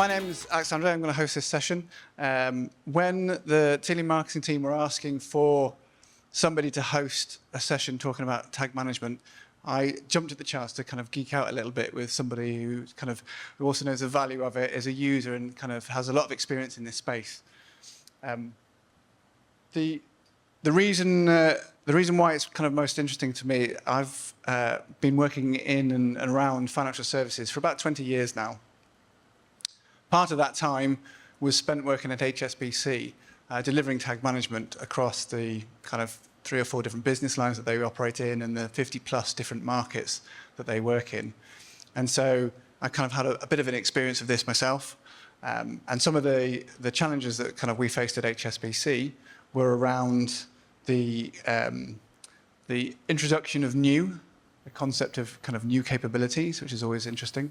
My name is Alexander. I'm going to host this session. When the Tealium marketing team were asking for somebody to host a session talking about tag management, I jumped at the chance to kind of geek out a little bit with somebody who also knows the value of it as a user and kind of has a lot of experience in this space. The reason why it's kind of most interesting to me, I've been working in and around financial services for about 20 years now. Part of that time was spent working at HSBC, delivering tag management across the kind of 3 or 4 different business lines that they operate in and the 50+ different markets that they work in. And so I kind of had a bit of an experience of this myself. And some of the challenges that kind of we faced at HSBC were around the introduction of the concept of kind of new capabilities, which is always interesting.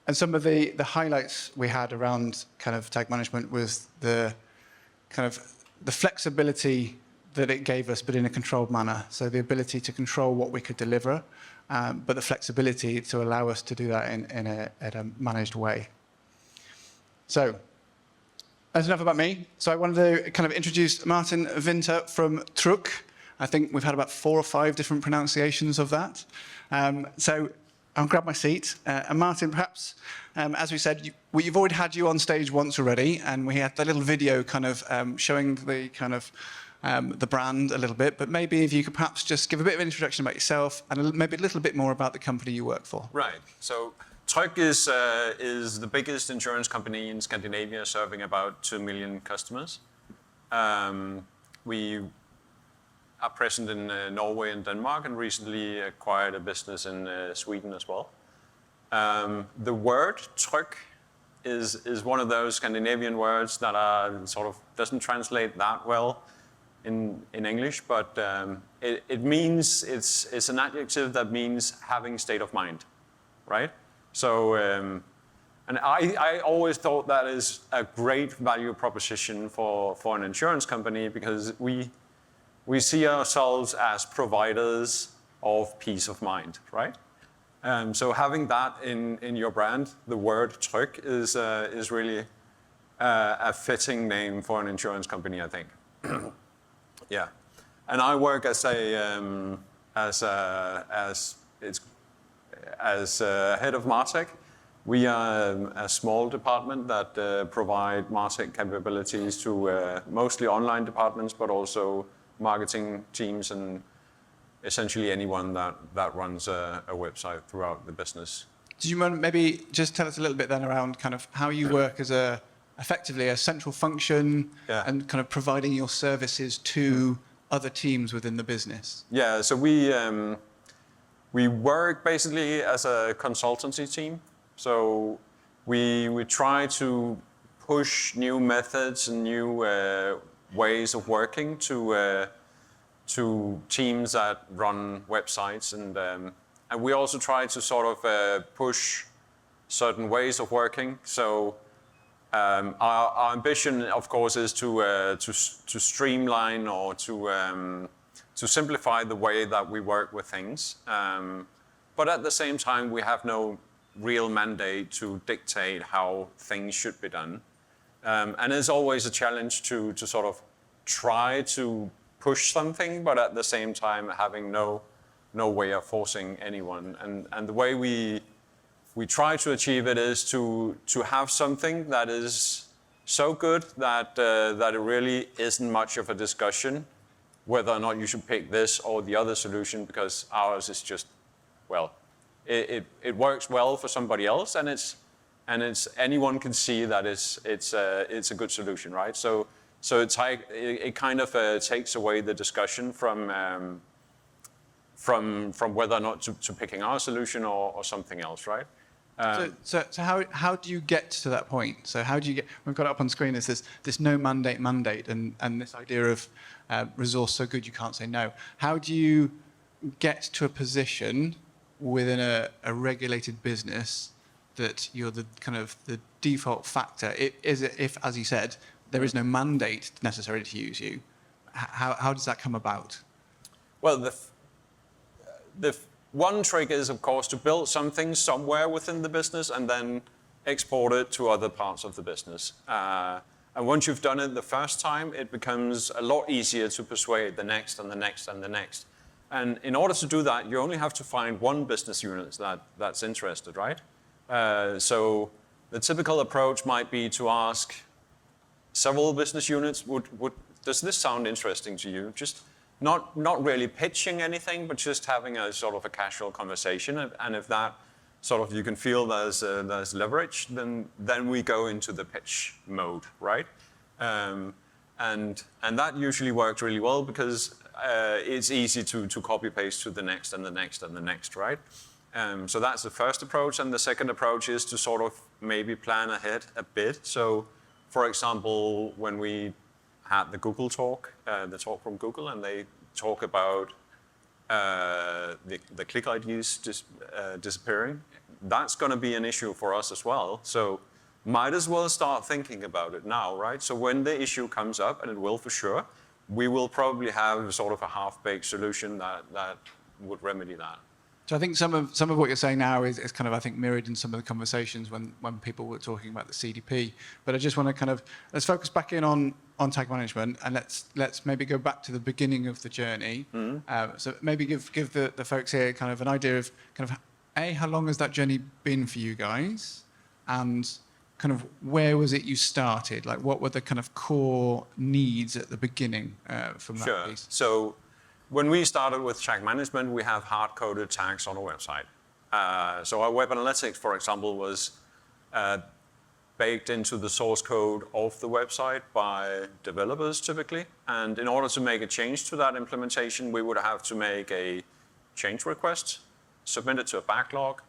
And some of the highlights we had around kind of tag management was the flexibility that it gave us, but in a controlled manner. So the ability to control what we could deliver, but the flexibility to allow us to do that in a managed way. So that's enough about me. So I wanted to kind of introduce Martin Winter from Tryg. I think we've had about 4 or 5 different pronunciations of that. So I'll grab my seat. And Martin, perhaps, as we said, you've already had you on stage once already, and we had that little video kind of showing the kind of the brand a little bit. But maybe if you could perhaps just give a bit of an introduction about yourself and maybe a little bit more about the company you work for. Right. So Tryg is the biggest insurance company in Scandinavia, serving about 2 million customers. We are present in Norway and Denmark, and recently acquired a business in Sweden as well. The word Tryg is one of those Scandinavian words that doesn't translate that well in English, but it means it's an adjective that means having state of mind, right? So, and I always thought that is a great value proposition for an insurance company, because we see ourselves as providers of peace of mind, right? So having that in your brand, the word Tryg is really a fitting name for an insurance company, I think. Yeah, and I work as head of MarTech. We are a small department that provide MarTech capabilities to mostly online departments, but also marketing teams and essentially anyone that runs a website throughout the business. Do you want to maybe just tell us a little bit then around kind of how you work as effectively a central function and kind of providing your services to other teams within the business? Yeah, so we work basically as a consultancy team. So we try to push new methods and new ways of working to teams that run websites, and we also try to sort of push certain ways of working. So our ambition, of course, is to streamline or to simplify the way that we work with things. But at the same time, we have no real mandate to dictate how things should be done. And it's always a challenge to sort of try to push something, but at the same time having no way of forcing anyone. And the way we try to achieve it is to have something that is so good that it really isn't much of a discussion whether or not you should pick this or the other solution, because ours is just, well, it works well for somebody else, and it's anyone can see that it's a good solution, right? So it kind of takes away the discussion from whether or not to picking our solution or something else, right? So how do you get to that point? So how do you get? We've got it up on screen. Is this no mandate and this idea of resource so good you can't say no. How do you get to a position within a regulated business that you're the kind of the default factor? If, as you said, there is no mandate necessarily to use you, how does that come about? Well, the one trick is, of course, to build something somewhere within the business and then export it to other parts of the business. And once you've done it the first time, it becomes a lot easier to persuade the next and the next and the next. And in order to do that, you only have to find one business unit that's interested, right? So the typical approach might be to ask several business units, does this sound interesting to you? Just not really pitching anything, but just having a sort of a casual conversation. And if that sort of you can feel there's leverage, then we go into the pitch mode, right? And that usually works really well because it's easy to copy paste to the next and the next and the next, right? So that's the first approach, and the second approach is to sort of maybe plan ahead a bit. So, for example, when we had the Google talk, the talk from Google, and they talk about the click IDs disappearing, that's going to be an issue for us as well. So might as well start thinking about it now, right? So when the issue comes up, and it will for sure, we will probably have sort of a half-baked solution that would remedy that. So I think some of what you're saying now is kind of, I think, mirrored in some of the conversations when people were talking about the CDP. But I just want to kind of, let's focus back in on tag management, and let's maybe go back to the beginning of the journey. So maybe give the folks here kind of an idea of kind of, how long has that journey been for you guys? And kind of where was it you started? Like, what were the kind of core needs at the beginning from that piece? So when we started with tag management, we have hard-coded tags on our website. So our web analytics, for example, was baked into the source code of the website by developers typically. And in order to make a change to that implementation, we would have to make a change request, submit it to a backlog.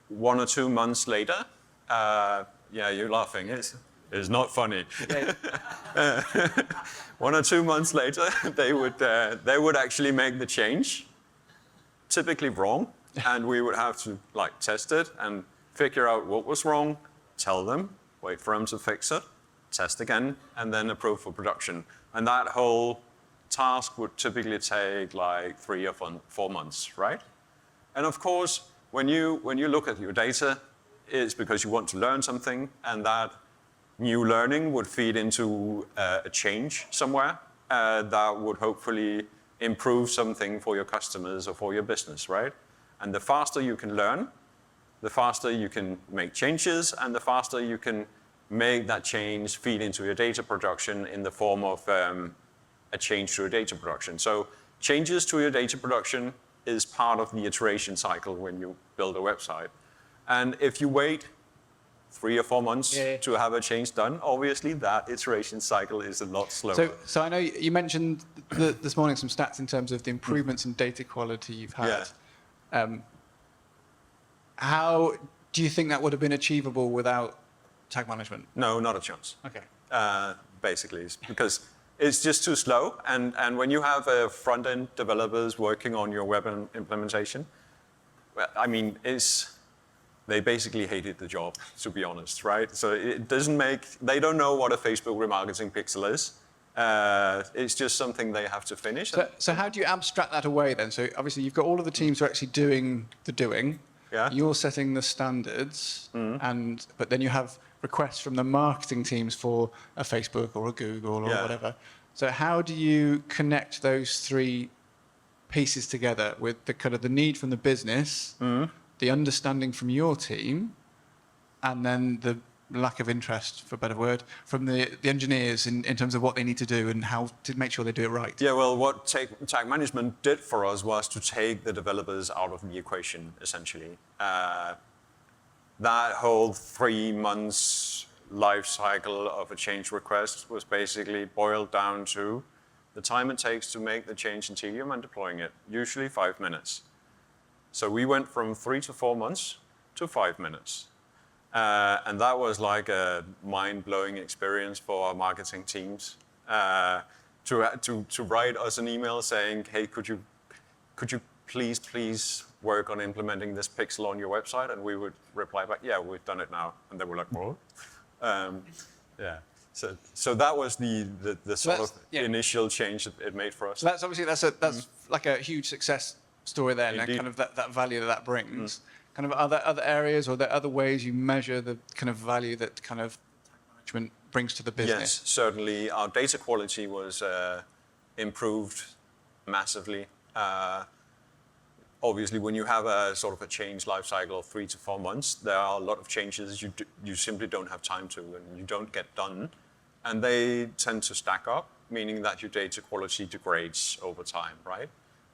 1 or 2 months later, yeah, you're laughing. It's not funny. 1 or 2 months later, they would actually make the change, typically wrong, and we would have to like test it and figure out what was wrong, tell them, wait for them to fix it, test again, and then approve for production. And that whole task would typically take like 3 or 4 months, right? And of course, when you look at your data, it's because you want to learn something, and that new learning would feed into a change somewhere that would hopefully improve something for your customers or for your business, right? And the faster you can learn, the faster you can make changes, and the faster you can make that change feed into your data production in the form of a change to your data production. So changes to your data production is part of the iteration cycle when you build a website. And if you wait 3 or 4 months to have a change done, obviously that iteration cycle is a lot slower. So I know you mentioned this morning some stats in terms of the improvements in data quality you've had. Yeah. How do you think that would have been achievable without tag management? No, not a chance. Okay. Basically, it's because it's just too slow. And when you have front-end developers working on your web implementation, well, I mean, they basically hated the job, to be honest, right? So it doesn't they don't know what a Facebook remarketing pixel is. It's just something they have to finish. So how do you abstract that away then? So obviously you've got all of the teams who are actually doing the doing. Yeah. You're setting the standards, but then you have requests from the marketing teams for a Facebook or a Google or whatever. So how do you connect those three pieces together with the kind of the need from the business, the understanding from your team, and then the lack of interest, for a better word, from the engineers in terms of what they need to do and how to make sure they do it right? Yeah, well, what tag management did for us was to take the developers out of the equation, essentially. That whole 3 months life cycle of a change request was basically boiled down to the time it takes to make the change in Tealium and deploying it, usually 5 minutes. So we went from 3 to 4 months to 5 minutes. And that was like a mind-blowing experience for our marketing teams to write us an email saying, hey, could you please work on implementing this pixel on your website? And we would reply back, yeah, we've done it now. And they were like, what? Yeah. So that was the sort of initial change that it made for us. So that's obviously that's like a huge success story there, and kind of that value that brings. kind of other areas, or are there other ways you measure the kind of value that kind of management brings to the business? Yes, certainly. Our data quality was improved massively. Obviously, when you have a sort of a change life cycle of 3 to 4 months, there are a lot of changes you simply don't have time to, and you don't get done, and they tend to stack up, meaning that your data quality degrades over time, right?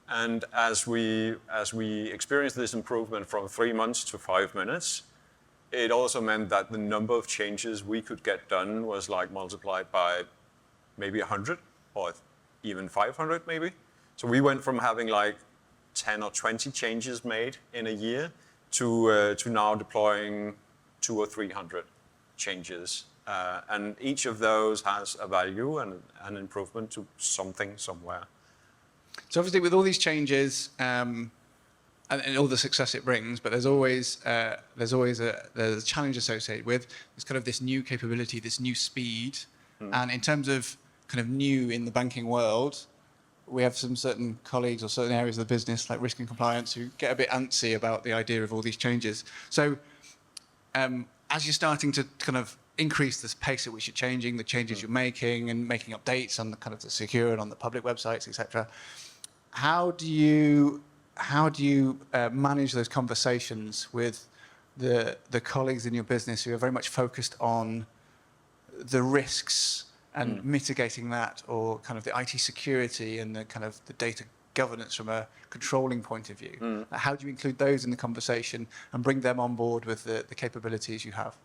And as we experienced this improvement from 3 months to 5 minutes, it also meant that the number of changes we could get done was like multiplied by maybe 100 or even 500 maybe. So we went from having like 10 or 20 changes made in a year to now deploying 200 or 300 changes. And each of those has a value and an improvement to something somewhere. So obviously with all these changes and all the success it brings, but there's always a challenge associated with it's kind of this new capability, this new speed. And in terms of kind of new in the banking world, we have some certain colleagues or certain areas of the business like risk and compliance who get a bit antsy about the idea of all these changes. So as you're starting to kind of increase the pace at which you're changing, the changes you're making and making updates on the kind of the secure and on the public websites, etc., how do you manage those conversations with the colleagues in your business who are very much focused on the risks and mitigating that, or kind of the IT security and the kind of the data governance from a controlling point of view? How do you include those in the conversation and bring them on board with the capabilities you have?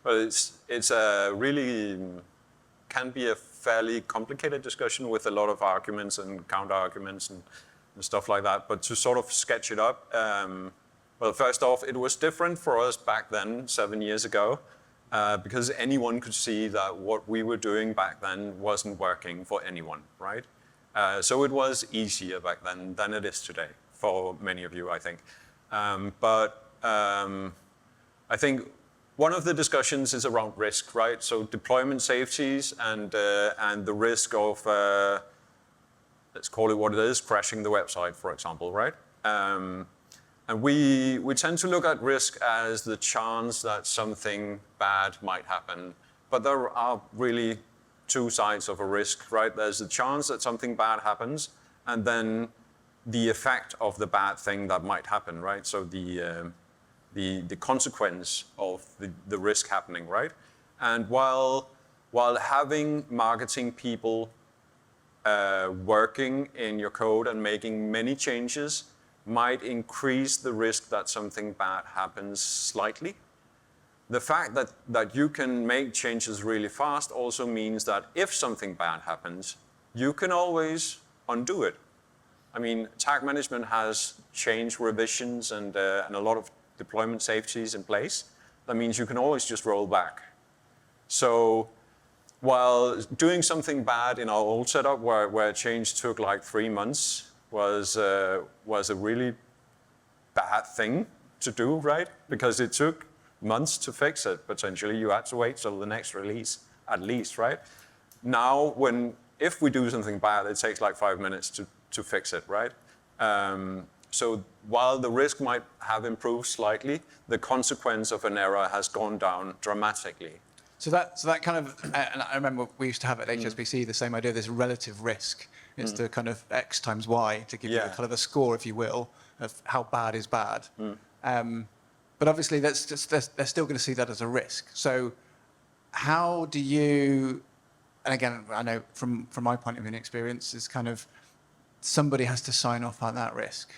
Well, it's a really can be a fairly complicated discussion with a lot of arguments and counter arguments and stuff like that. But to sort of sketch it up, well, first off, it was different for us back then, 7 years ago, because anyone could see that what we were doing back then wasn't working for anyone, right? So it was easier back then than it is today for many of you, I think. But I think one of the discussions is around risk, right? So deployment safeties and the risk of, let's call it what it is, crashing the website, for example, right? And we tend to look at risk as the chance that something bad might happen. But there are really two sides of a risk, right? There's the chance that something bad happens, and then the effect of the bad thing that might happen, right? So the consequence of the risk happening, right? And while having marketing people working in your code and making many changes might increase the risk that something bad happens slightly, the fact that you can make changes really fast also means that if something bad happens, you can always undo it. I mean, tag management has change revisions and a lot of deployment safeties in place. That means you can always just roll back. So while doing something bad in our old setup where change took like 3 months was a really bad thing to do, right? Because it took months to fix it. Potentially you had to wait till the next release at least, right? Now, if we do something bad, it takes like 5 minutes to fix it, right? So while the risk might have improved slightly, the consequence of an error has gone down dramatically. So that kind of, and I remember we used to have at HSBC the same idea, this relative risk. It's the kind of X times Y to give you a kind of a score, if you will, of how bad is bad. But obviously they're still going to see that as a risk. So how do you, and again, I know from my point of view and experience, is kind of somebody has to sign off on that risk.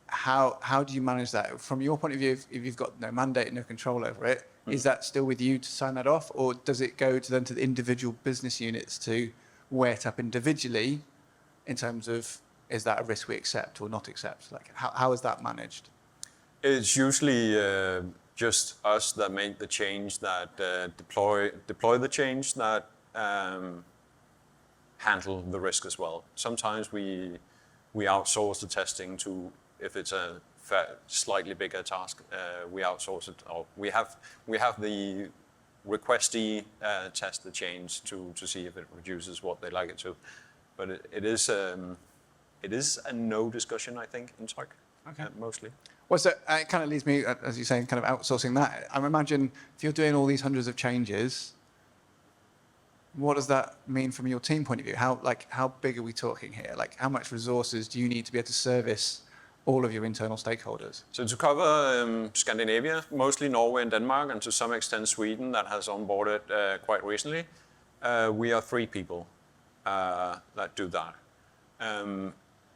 How do you manage that? From your point of view, if you've got no mandate, no control over it, is that still with you to sign that off? Or does it go to the individual business units to weigh it up individually in terms of, is that a risk we accept or not accept? Like, how is that managed? It's usually just us that make the change, that deploy the change, that handle the risk as well. Sometimes we outsource the testing to, if it's a slightly bigger task, we outsource it. Or we have the requestee test the change to see if it reduces what they like it to. But it is a no discussion, I think, in Tryg. mostly. Well, so it kind of leads me, as you're saying, kind of outsourcing that. I imagine if you're doing all these hundreds of changes, what does that mean from your team point of view? How big are we talking here? Like, how much resources do you need to be able to service all of your internal stakeholders? So to cover Scandinavia, mostly Norway and Denmark, and to some extent Sweden that has onboarded quite recently, we are 3 people that do that. And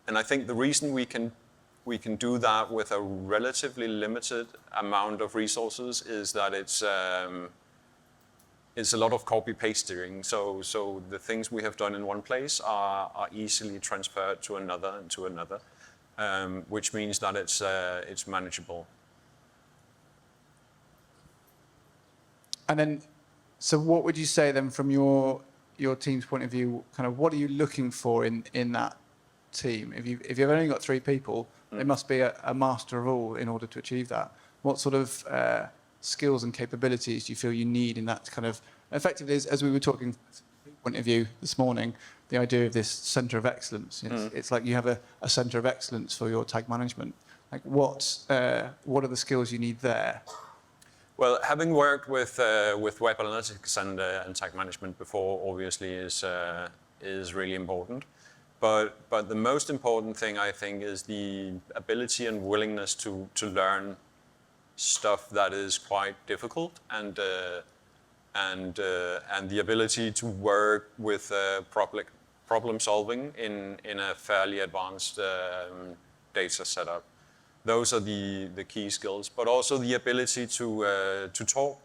I think the reason we can do that with a relatively limited amount of resources is that it's a lot of copy-pasting. So the things we have done in one place are easily transferred to another and to another, which means that it's manageable. And then, so what would you say then from your team's point of view, kind of what are you looking for in that team? If you've only got 3 people, there must be a master of all in order to achieve that. What sort of skills and capabilities do you feel you need in that kind of, effectively, as we were talking point of view this morning, the idea of this centre of excellence. It's like you have a centre of excellence for your tag management. Like what are the skills you need there? Well, having worked with web analytics and tag management before, obviously, is really important. But the most important thing, I think, is the ability and willingness to learn stuff that is quite difficult, and the ability to work with problem solving in a fairly advanced data setup. Those are the key skills, but also the ability to talk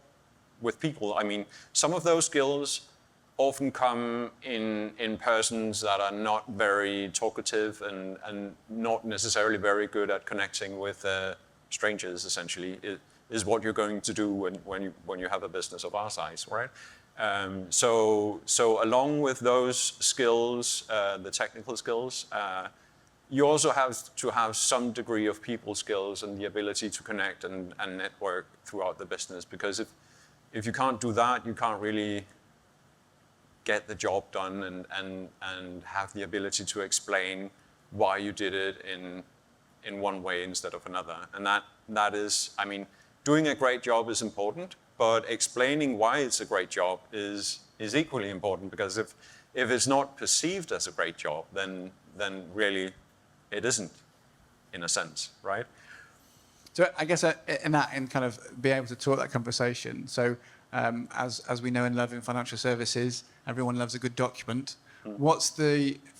with people. I mean, some of those skills often come in persons that are not very talkative and not necessarily very good at connecting with strangers, essentially. It is what you're going to do when you have a business of our size, right? So along with those skills, the technical skills, you also have to have some degree of people skills and the ability to connect and network throughout the business. Because if you can't do that, you can't really get the job done and have the ability to explain why you did it in one way instead of another. And that is, I mean, doing a great job is important, but explaining why it's a great job is equally important, because if it's not perceived as a great job, then really it isn't, in a sense, right? So I guess in kind of being able to talk that conversation. So as we know and love in financial services, everyone loves a good document.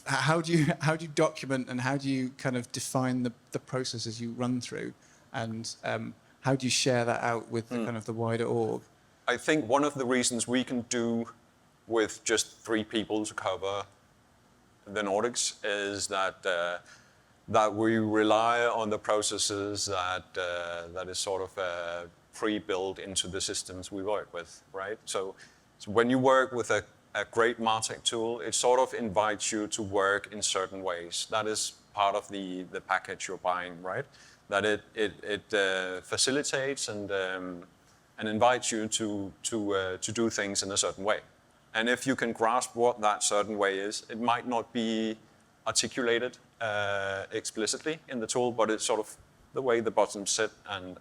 How do you document, and how do you kind of define the processes you run through, and how do you share that out with the kind of the wider org? I think one of the reasons we can do with just 3 people to cover the Nordics is that we rely on the processes that is sort of pre-built into the systems we work with, right? So when you work with a great MarTech tool, it sort of invites you to work in certain ways. That is part of the package you're buying, right? That it facilitates and invites you to do things in a certain way. And if you can grasp what that certain way is, it might not be articulated explicitly in the tool, but it's sort of the way the buttons sit and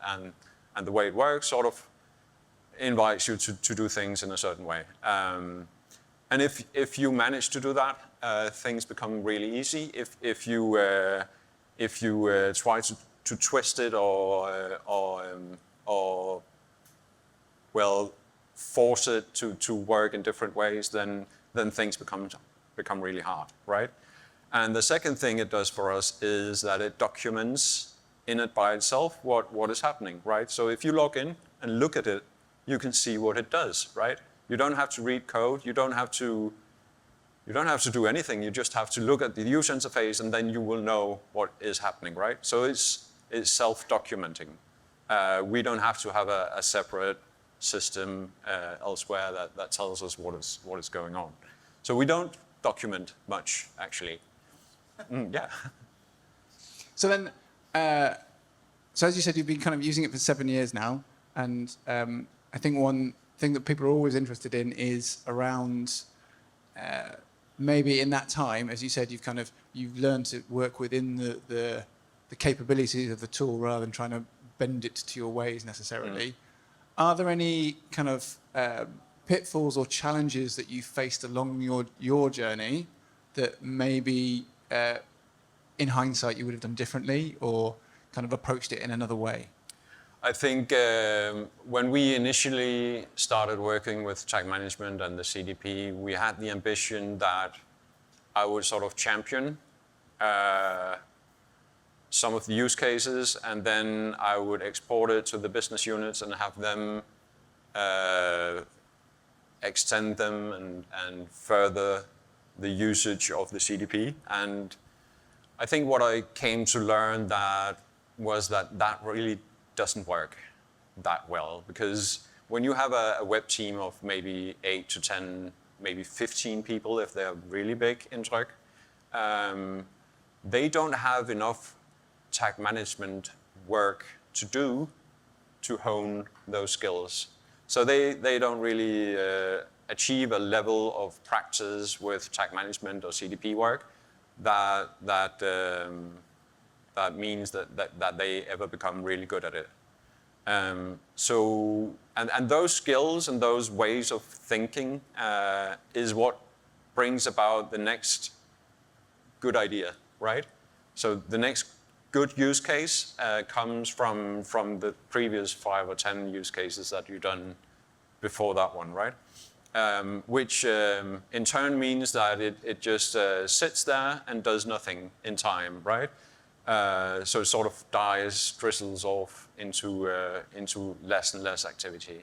the way it works sort of invites you to do things in a certain way. And if you manage to do that, things become really easy. If you try to twist it or force it to work in different ways, then things become really hard, right? And the second thing it does for us is that it documents in it by itself what is happening, right? So if you log in and look at it, you can see what it does, right? You don't have to read code. You don't have to do anything. You just have to look at the user interface, and then you will know what is happening, right? So it's self-documenting. We don't have to have a separate system elsewhere that tells us what is going on. So we don't document much, actually. Yeah. So then, so as you said, you've been kind of using it for 7 years now, and I think one thing that people are always interested in is around maybe in that time, as you said, you've learned to work within the the capabilities of the tool rather than trying to bend it to your ways necessarily. Are there any kind of pitfalls or challenges that you faced along your journey that maybe in hindsight you would have done differently or kind of approached it in another way? I think when we initially started working with tag management and the CDP, we had the ambition that I would sort of champion some of the use cases, and then I would export it to the business units and have them extend them and further the usage of the CDP. And I think what I came to learn was that really doesn't work that well, because when you have a web team of maybe 8 to 10, maybe 15 people, if they're really big in Tryg, they don't have enough tag management work to do to hone those skills. So they don't really achieve a level of practice with tag management or CDP work that means that they ever become really good at it. So those skills and those ways of thinking is what brings about the next good idea, right? So the next good use case comes from the previous 5 or 10 use cases that you've done before that one, right? Which in turn means that it just sits there and does nothing in time, right? So it sort of dies, drizzles off into less and less activity.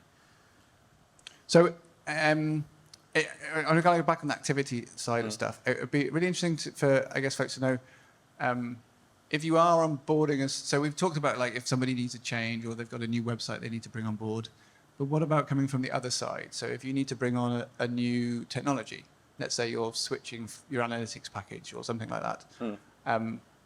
So I'm going to go back on the activity side of stuff. It would be really interesting for, I guess, folks to know if you are onboarding us. So we've talked about like if somebody needs a change or they've got a new website they need to bring on board. But what about coming from the other side? So if you need to bring on a new technology, let's say you're switching your analytics package or something like that.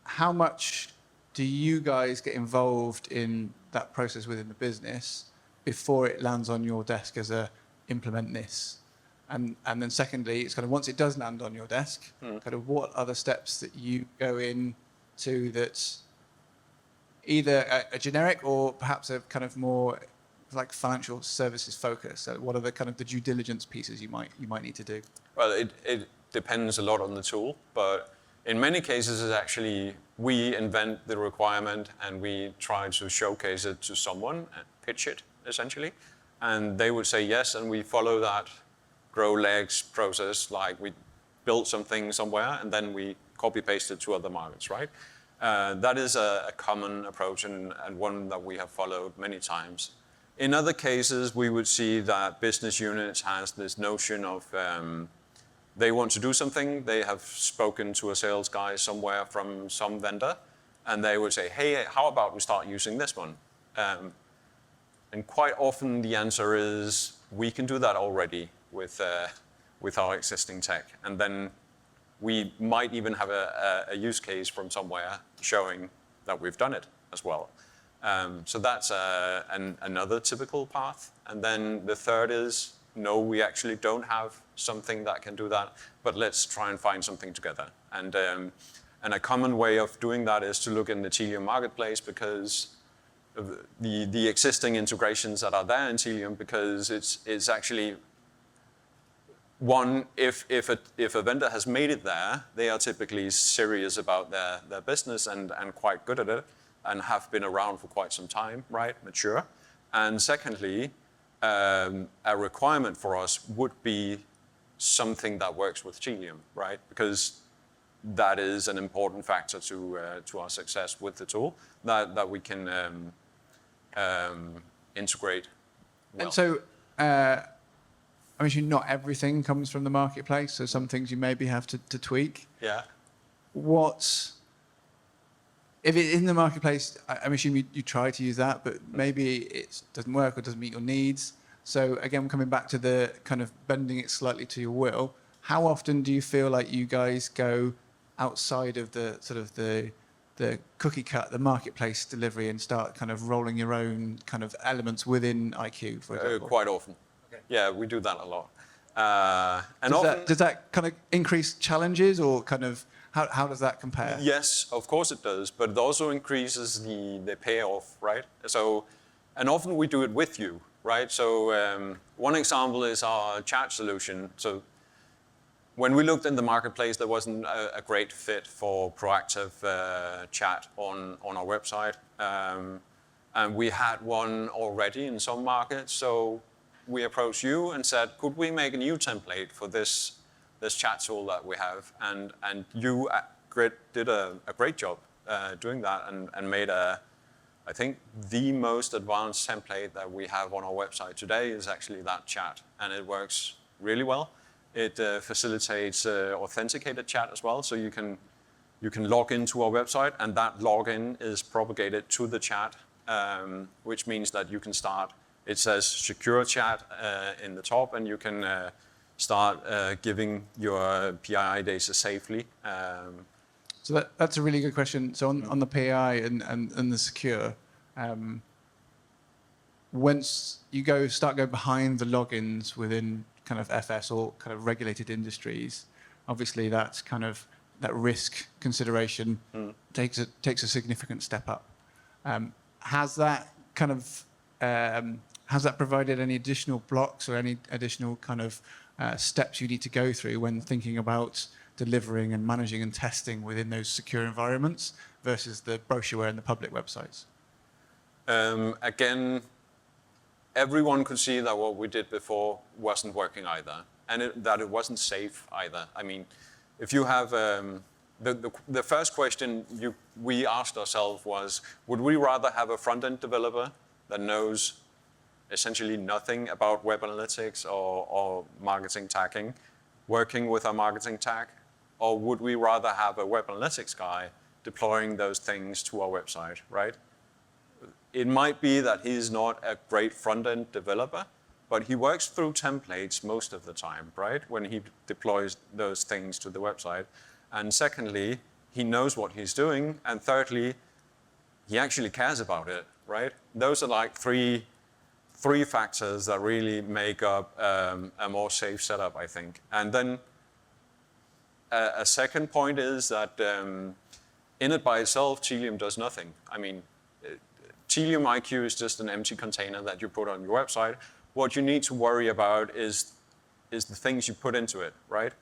How much do you guys get involved in that process within the business before it lands on your desk as a implement this? And then secondly, it's kind of once it does land on your desk, kind of what other steps that you go in to that's either a generic or perhaps a kind of more like financial services focus? So what are the kind of the due diligence pieces you might need to do? Well, it depends a lot on the tool, but in many cases, it's actually we invent the requirement and we try to showcase it to someone and pitch it, essentially. And they would say yes, and we follow that grow legs process, like we build something somewhere and then we copy-paste it to other markets, right? That is a common approach and one that we have followed many times. In other cases, we would see that business units has this notion of they want to do something, they have spoken to a sales guy somewhere from some vendor, and they would say, hey, how about we start using this one? And quite often the answer is, we can do that already with our existing tech. And then we might even have a use case from somewhere showing that we've done it as well. So that's another typical path. And then the third is, no, we actually don't have something that can do that, but let's try and find something together. And a common way of doing that is to look in the Tealium marketplace, because of the existing integrations that are there in Tealium, because it's actually one, if a vendor has made it there, they are typically serious about their business and quite good at it and have been around for quite some time, right, mature. And secondly, a requirement for us would be something that works with Tealium, right? Because that is an important factor to our success with the tool, that we can integrate well. And so, I mean, not everything comes from the marketplace, so some things you maybe have to tweak. Yeah. If it's in the marketplace, I'm assuming you try to use that, but maybe it doesn't work or doesn't meet your needs. So again, coming back to the kind of bending it slightly to your will, how often do you feel like you guys go outside of the sort of the cookie cut, the marketplace delivery, and start kind of rolling your own kind of elements within IQ, for example? Quite often. Okay. Yeah, we do that a lot. And does that kind of increase challenges, or kind of How does that compare? Yes, of course it does, but it also increases the payoff, right? So, and often we do it with you, right? So one example is our chat solution. So when we looked in the marketplace, there wasn't a great fit for proactive chat on our website. And we had one already in some markets. So we approached you and said, could we make a new template for this chat tool that we have? And you did a great job doing that and made I think the most advanced template that we have on our website today is actually that chat. And it works really well. It facilitates authenticated chat as well. So you can log into our website, and that login is propagated to the chat, which means that you can start. It says secure chat in the top, and you can start giving your PII data safely. So that's a really good question. So on the PII and the secure, once you start going behind the logins within kind of FS or kind of regulated industries, obviously that's kind of that risk consideration takes a significant step up. Has that provided any additional blocks or any additional kind of steps you need to go through when thinking about delivering and managing and testing within those secure environments versus the brochureware and the public websites? Again, everyone could see that what we did before wasn't working either, and that it wasn't safe either. I mean, if you have the first question we asked ourselves was, would we rather have a front-end developer that knows essentially nothing about web analytics or marketing tagging, working with our marketing tag, or would we rather have a web analytics guy deploying those things to our website, right? It might be that he's not a great front-end developer, but he works through templates most of the time, right? When he deploys those things to the website. And secondly, he knows what he's doing. And thirdly, he actually cares about it, right? Those are like three factors that really make up a more safe setup, I think. And then a second point is that in it by itself, Tealium does nothing. I mean, Tealium IQ is just an empty container that you put on your website. What you need to worry about is the things you put into it, right?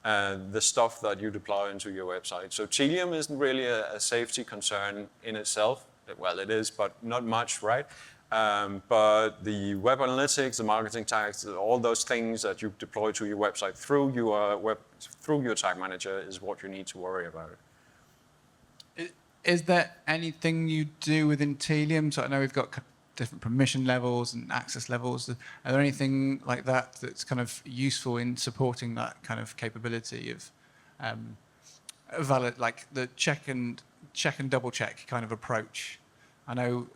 The stuff that you deploy into your website. So Tealium isn't really a safety concern in itself. Well, it is, but not much, right? But the web analytics, the marketing tags, all those things that you deploy to your website through your tag manager is what you need to worry about. Is there anything you do within Tealium? So I know we've got different permission levels and access levels. Are there anything like that that's kind of useful in supporting that kind of capability of valid, like the check and double check kind of approach? I know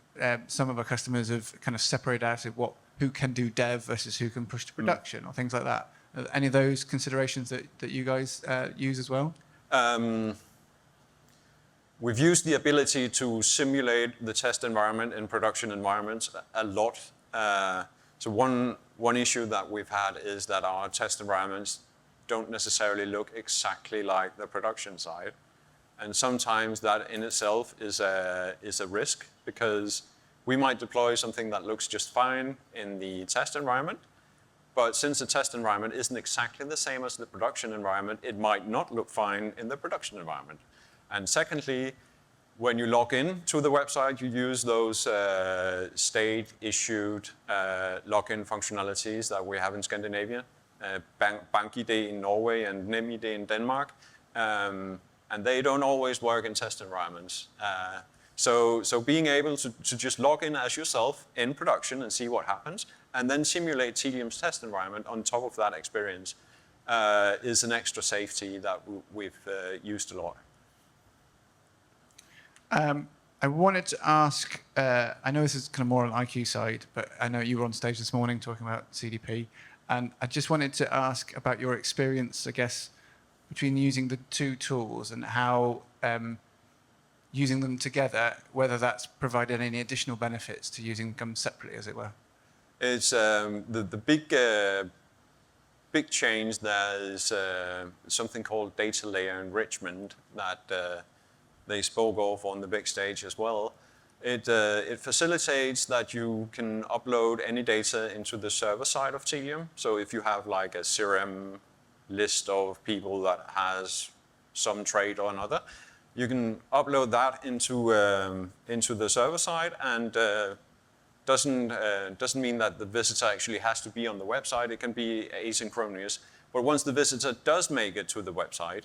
some of our customers have kind of separated out who can do dev versus who can push to production or things like that. Are any of those considerations that you guys use as well? We've used the ability to simulate the test environment in production environments a lot. So one issue that we've had is that our test environments don't necessarily look exactly like the production side. And sometimes that in itself is a risk, because we might deploy something that looks just fine in the test environment, but since the test environment isn't exactly the same as the production environment, it might not look fine in the production environment. And secondly, when you log in to the website, you use those state-issued login functionalities that we have in Scandinavia, BankID in Norway and NemID in Denmark, and they don't always work in test environments. So being able to just log in as yourself in production and see what happens, and then simulate Tealium's test environment on top of that experience is an extra safety that we've used a lot. I wanted to ask, I know this is kind of more on IQ side, but I know you were on stage this morning talking about CDP, and I just wanted to ask about your experience, I guess, between using the two tools and how using them together, whether that's provided any additional benefits to using them separately, as it were. It's the big big change, there's something called data layer enrichment that they spoke of on the big stage as well. It facilitates that you can upload any data into the server side of Tealium. So if you have like a CRM list of people that has some trait or another, you can upload that into the server side, and doesn't mean that the visitor actually has to be on the website. It can be asynchronous. But once the visitor does make it to the website,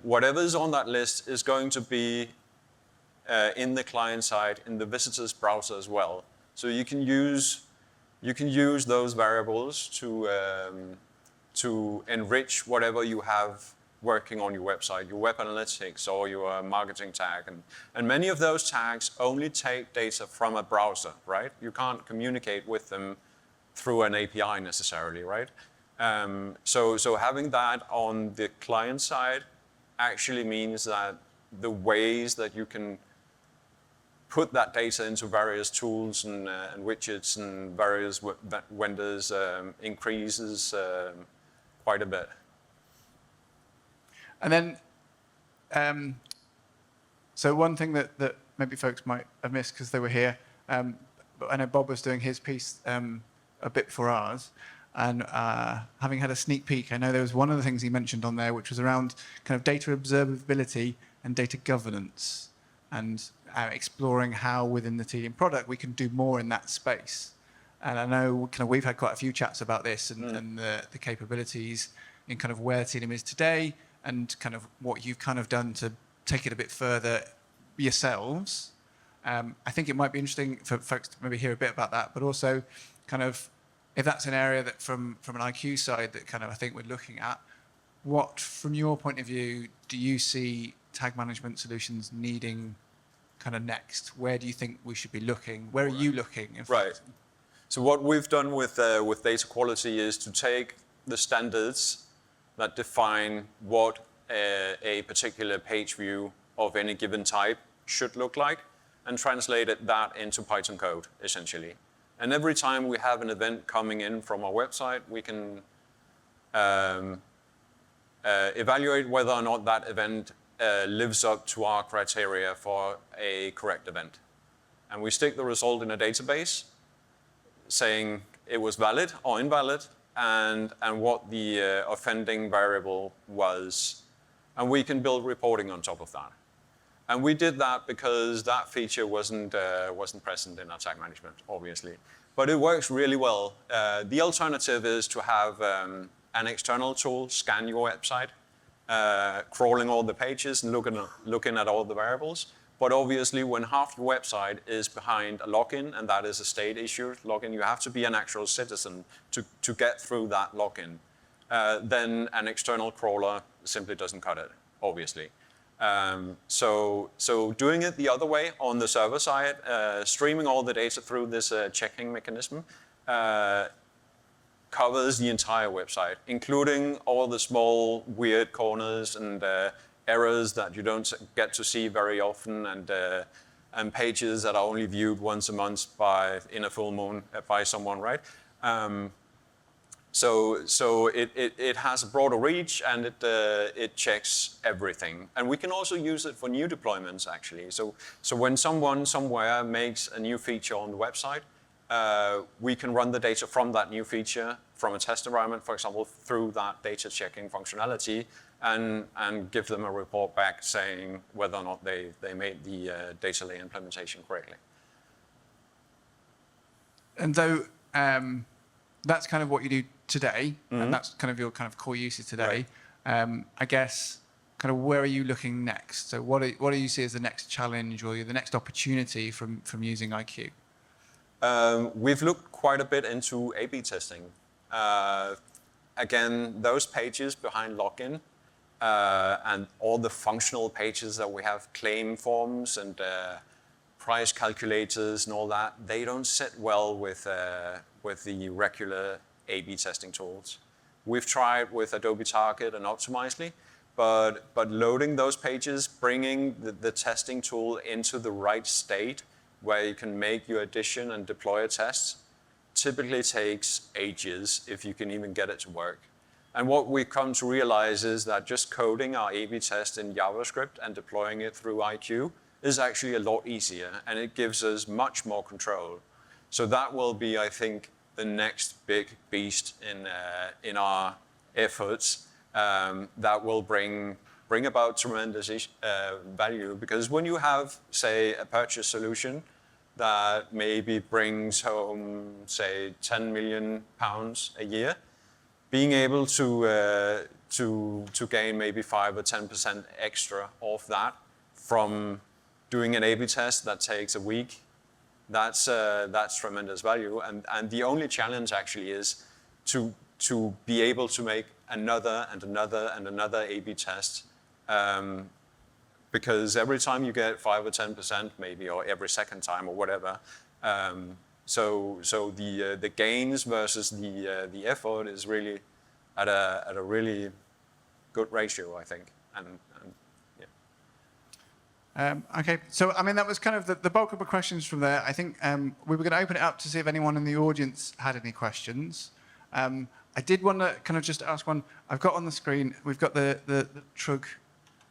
whatever is on that list is going to be in the client side, in the visitor's browser as well. So you can use those variables to enrich whatever you have working on your website, your web analytics or your marketing tag. And many of those tags only take data from a browser, right? You can't communicate with them through an API necessarily, right? So having that on the client side actually means that the ways that you can put that data into various tools and widgets and various vendors increases quite a bit. And then, so one thing that maybe folks might have missed because they were here, but I know Bob was doing his piece a bit before ours, and having had a sneak peek, I know there was one of the things he mentioned on there, which was around kind of data observability and data governance, and exploring how within the Tealium product we can do more in that space. And I know kind of we've had quite a few chats about this and the capabilities in kind of where Tealium is today, and kind of what you've kind of done to take it a bit further yourselves. I think it might be interesting for folks to maybe hear a bit about that, but also kind of if that's an area that from an IQ side that kind of I think we're looking at, what from your point of view do you see tag management solutions needing kind of next? Where do you think we should be looking? Where are you looking? Right. So what we've done with data quality is to take the standards that define what a particular page view of any given type should look like, and translated that into Python code, essentially. And every time we have an event coming in from our website, we can evaluate whether or not that event lives up to our criteria for a correct event. And we stick the result in a database saying it was valid or invalid, and what the offending variable was. And we can build reporting on top of that. And we did that because that feature wasn't present in our tag management, obviously. But it works really well. The alternative is to have an external tool scan your website, crawling all the pages and looking at all the variables. But obviously, when half your website is behind a login, and that is a state-issued login, you have to be an actual citizen to get through that login. Then an external crawler simply doesn't cut it, obviously. So doing it the other way on the server side, streaming all the data through this checking mechanism, covers the entire website, including all the small weird corners and errors that you don't get to see very often, and pages that are only viewed once a month in a full moon by someone, right? So it has a broader reach, and it checks everything. And we can also use it for new deployments, actually. So when someone somewhere makes a new feature on the website, we can run the data from that new feature from a test environment, for example, through that data checking functionality, and give them a report back saying whether or not they made the data layer implementation correctly. And so that's kind of what you do today, and that's kind of your kind of core usage today. Right. I guess kind of where are you looking next? So what do you see as the next challenge or the next opportunity from using IQ? We've looked quite a bit into A/B testing. Again, those pages behind login and all the functional pages that we have, claim forms and price calculators and all that, they don't sit well with the regular A/B testing tools. We've tried with Adobe Target and Optimizely, but loading those pages, bringing the testing tool into the right state where you can make your addition and deploy a test, typically takes ages if you can even get it to work. And what we've come to realize is that just coding our A/B test in JavaScript and deploying it through IQ is actually a lot easier, and it gives us much more control. So that will be, I think, the next big beast in our efforts that will bring about tremendous value. Because when you have, say, a purchase solution that maybe brings home, say, 10 million pounds a year, being able to gain maybe 5 or 10% extra off that from doing an A/B test that takes a week, that's tremendous value. And the only challenge actually is to be able to make another and another and another A/B test, because every time you get 5 or 10% maybe, or every second time or whatever, so the gains versus the effort is really at a really good ratio, I think. And yeah. Okay, so I mean that was kind of the bulk of the questions from there. I think we were going to open it up to see if anyone in the audience had any questions. I did want to kind of just ask one. I've got on the screen, we've got the Tryg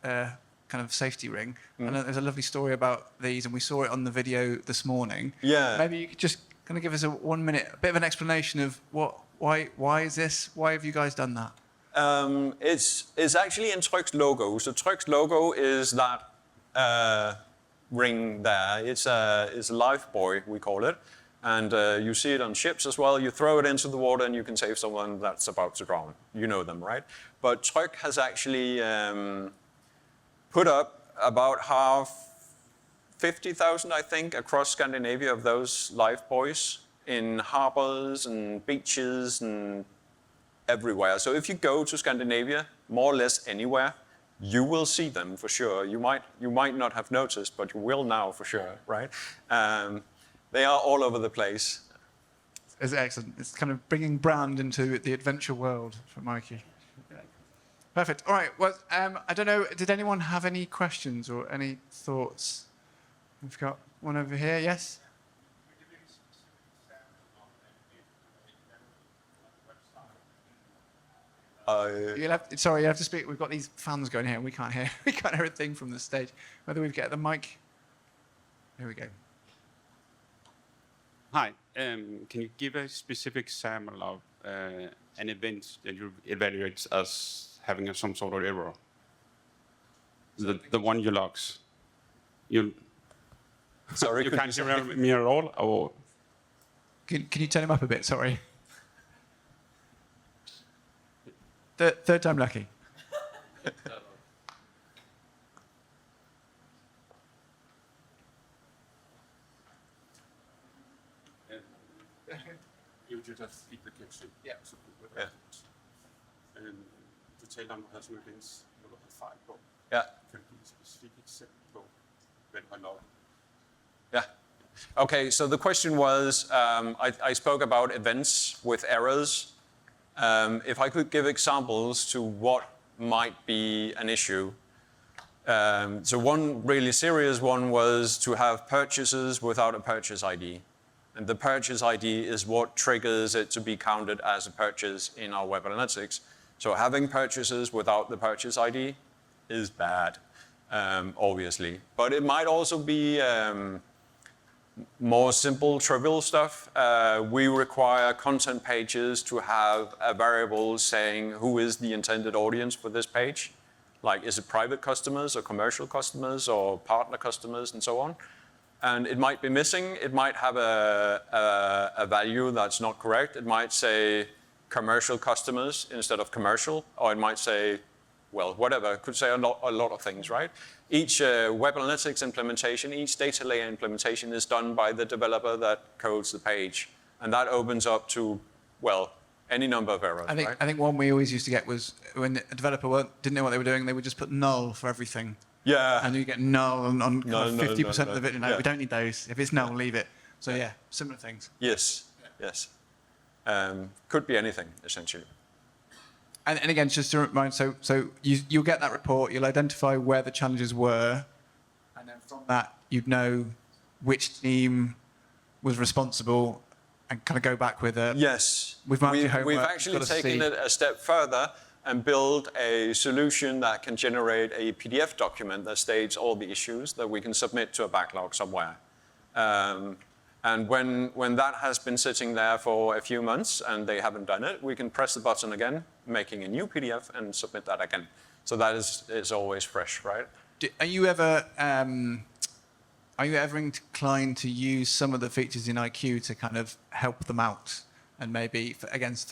kind of safety ring, and there's a lovely story about these, and we saw it on the video this morning. Yeah. Maybe you could just kind of give us a 1 minute, a bit of an explanation of why is this? Why have you guys done that? It's actually in Tryg's logo. So Tryg's logo is that ring there. It's a life buoy, we call it. And you see it on ships as well. You throw it into the water and you can save someone that's about to drown. You know them, right? But Tryg has actually put up about 50,000, I think, across Scandinavia of those life buoys in harbors and beaches and everywhere. So if you go to Scandinavia, more or less anywhere, you will see them for sure. You might not have noticed, but you will now for sure, right? They are all over the place. It's excellent. It's kind of bringing brand into the adventure world for Mikey. Perfect. All right. Well, I don't know. Did anyone have any questions or any thoughts? We've got one over here. Yes. You have to speak. We've got these fans going here, and we can't hear. We can't hear a thing from the stage. Whether we get the mic. Here we go. Hi. Can you give a specific example of an event that you evaluate as having some sort of error? The one you logs. Sorry, you can't hear me at all, or Can you turn him up a bit? Sorry. Third time lucky. you just feed the kitchen. Yeah. Yeah. And the Tealium has some events you will have 5 på. Yeah. Kan du give et specifikt eksempel på, hvem har logget? Yeah. Okay, so the question was, I spoke about events with errors. If I could give examples to what might be an issue. So one really serious one was to have purchases without a purchase ID. And the purchase ID is what triggers it to be counted as a purchase in our web analytics. So having purchases without the purchase ID is bad, obviously. But it might also be more simple, trivial stuff. We require content pages to have a variable saying who is the intended audience for this page. Like, is it private customers or commercial customers or partner customers and so on? And it might be missing. It might have a value that's not correct. It might say commercial customers instead of commercial, or it might say, well, whatever. It could say a lot of things, right? Each web analytics implementation, each data layer implementation is done by the developer that codes the page. And that opens up to, well, any number of errors, I right? think one we always used to get was when a developer didn't know what they were doing, they would just put null for everything. Yeah. And you get null on 50% of the video. No, Yeah. we don't need those. If it's null, leave it. So yeah, similar things. Yes, yes. Could be anything, essentially. And again, just to remind, so you'll get that report, you'll identify where the challenges were, and then from that, you'd know which team was responsible, and kind of go back with a... Yes. We've marked your homework, We've you've actually got to taken see. it a step further and build a solution that can generate a PDF document that states all the issues that we can submit to a backlog somewhere. And when that has been sitting there for a few months and they haven't done it, we can press the button again, making a new PDF and submit that again. So that is always fresh, right? Are you ever inclined to use some of the features in IQ to kind of help them out? And maybe, for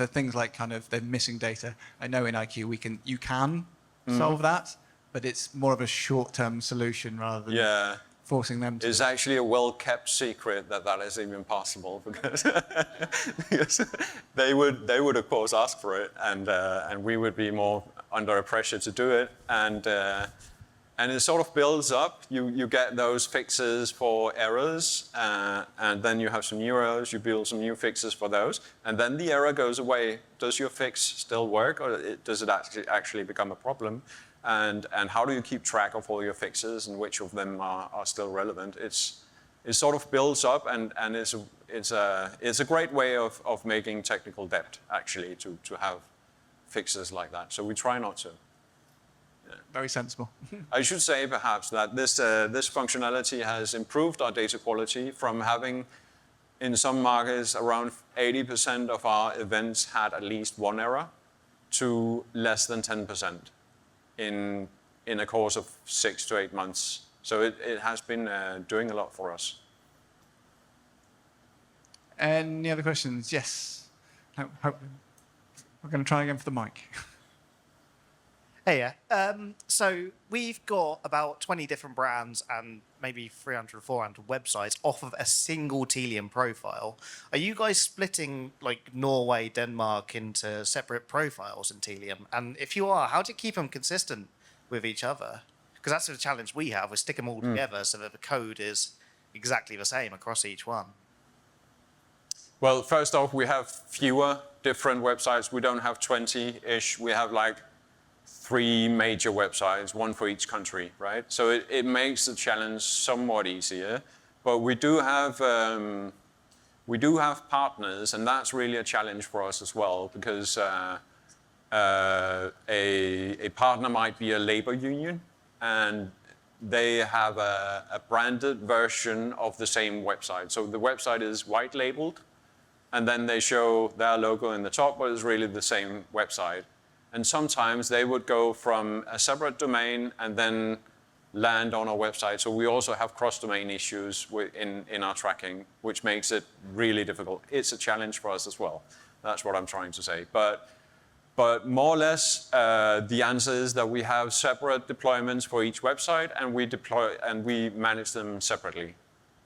things like kind of the missing data, I know in IQ you can solve that, but it's more of a short-term solution rather than forcing them to. It's actually a well-kept secret that is even possible because they would of course ask for it, and we would be more under a pressure to do it, and it sort of builds up. You get those fixes for errors, and then you have some new errors. You build some new fixes for those, and then the error goes away. Does your fix still work, or does it actually become a problem? And how do you keep track of all your fixes and which of them are still relevant? It sort of builds up, and it's a great way of making technical debt actually to have fixes like that. So we try not to. Very sensible. I should say perhaps that this functionality has improved our data quality from having, in some markets, around 80% of our events had at least one error to less than 10% in a course of 6 to 8 months. So it has been doing a lot for us. Any other questions? Yes. We're going to try again for the mic. Hey, so we've got about 20 different brands and maybe 300 or 400 websites off of a single Tealium profile. Are you guys splitting like Norway, Denmark into separate profiles in Tealium? And if you are, how do you keep them consistent with each other? Because that's the challenge we have. We stick them all together so that the code is exactly the same across each one. Well, first off, we have fewer different websites. We don't have 20-ish. We have like 3 major websites, one for each country, right? So it makes the challenge somewhat easier. But we do have partners, and that's really a challenge for us as well, because a partner might be a labor union, and they have a branded version of the same website. So the website is white labeled, and then they show their logo in the top, but it's really the same website. And sometimes they would go from a separate domain and then land on our website. So we also have cross-domain issues in our tracking, which makes it really difficult. It's a challenge for us as well. That's what I'm trying to say. But more or less, the answer is that we have separate deployments for each website, and we manage them separately.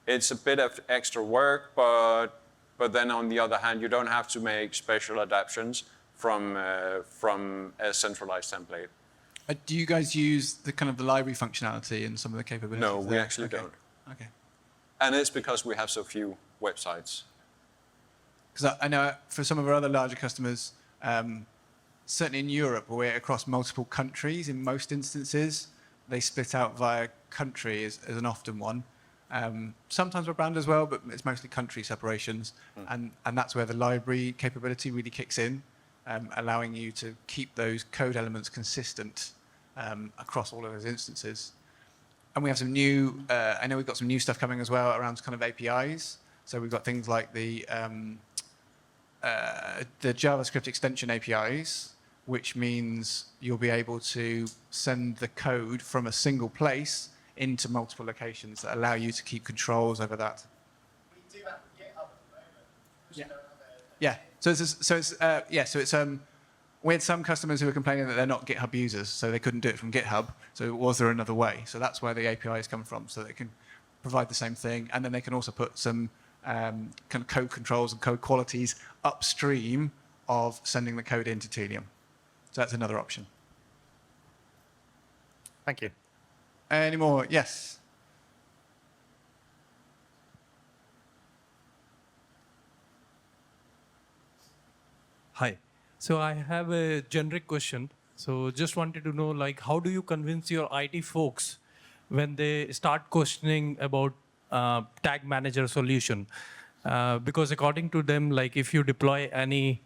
It's a bit of extra work, but then on the other hand, you don't have to make special adaptations from a centralized template. Do you guys use the kind of the library functionality and some of the capabilities? No, we actually don't. Okay. And it's because we have so few websites. Because I know for some of our other larger customers, certainly in Europe, where we're across multiple countries, in most instances, they split out via country as an often one. Sometimes we're brand as well, but it's mostly country separations. And that's where the library capability really kicks in, allowing you to keep those code elements consistent across all of those instances. And we have some new, I know we've got some new stuff coming as well around kind of APIs. So we've got things like the JavaScript extension APIs, which means you'll be able to send the code from a single place into multiple locations that allow you to keep controls over that. We do that with GitHub at the moment. Yeah. We had some customers who were complaining that they're not GitHub users, so they couldn't do it from GitHub. So was there another way? So that's where the APIs come from, so they can provide the same thing, and then they can also put some kind of code controls and code qualities upstream of sending the code into Tealium. So that's another option. Thank you. Any more? Yes. Hi. So I have a generic question. So just wanted to know, like, how do you convince your IT folks when they start questioning about tag manager solution? because according to them, like if you deploy any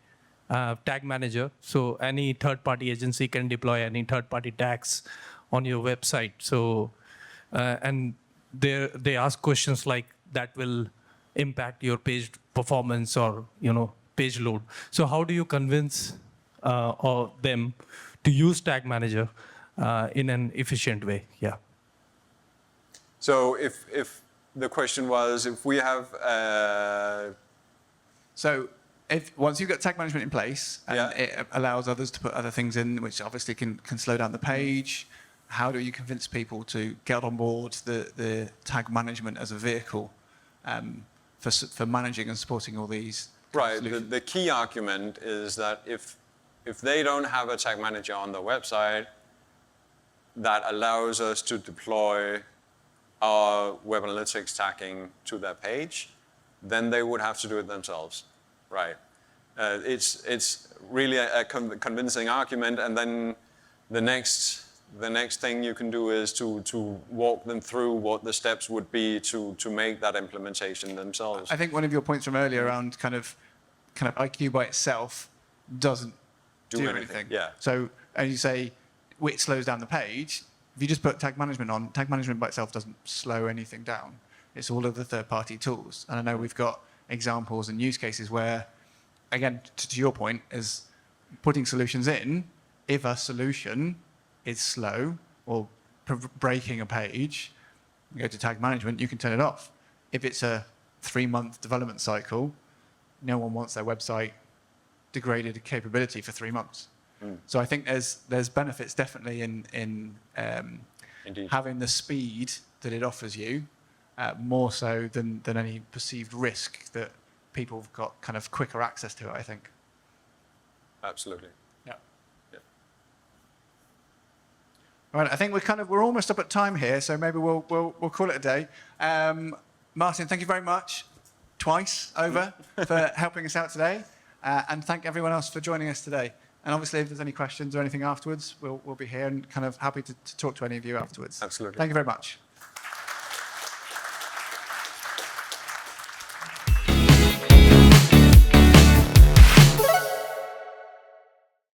tag manager, so any third-party agency can deploy any third-party tags on your website. So, and they ask questions like that will impact your page performance or page load. So how do you convince or them to use tag manager in an efficient way? Yeah. So if the question was if we have So if once you've got tag management in place and Yeah. it allows others to put other things in, which obviously can slow down the page, how do you convince people to get on board the tag management as a vehicle for managing and supporting all these right, solutions? the key argument is that if they don't have a tag manager on their website that allows us to deploy our web analytics tagging to their page, then they would have to do it themselves, right? It's really a convincing argument, and then the next thing you can do is to walk them through what the steps would be to make that implementation themselves. I think one of your points from earlier around kind of IQ by itself doesn't do anything. Yeah. So as you say, it slows down the page. If you just put tag management on, tag management by itself doesn't slow anything down. It's all of the third-party tools. And I know we've got examples and use cases where, again, to your point, is putting solutions in, if a solution is slow or breaking a page, you go to tag management, you can turn it off. If it's a 3-month development cycle, no one wants their website degraded capability for 3 months. So I think there's benefits definitely in Indeed. having the speed that it offers you, more so than any perceived risk that people have got kind of quicker access to it, I think. Absolutely. Yeah. Yeah. All right, I think we're almost up at time here, so maybe we'll call it a day. Martin, thank you very much, twice over, for helping us out today, and thank everyone else for joining us today. And obviously, if there's any questions or anything afterwards, we'll be here and kind of happy to talk to any of you afterwards. Absolutely. Thank you very much.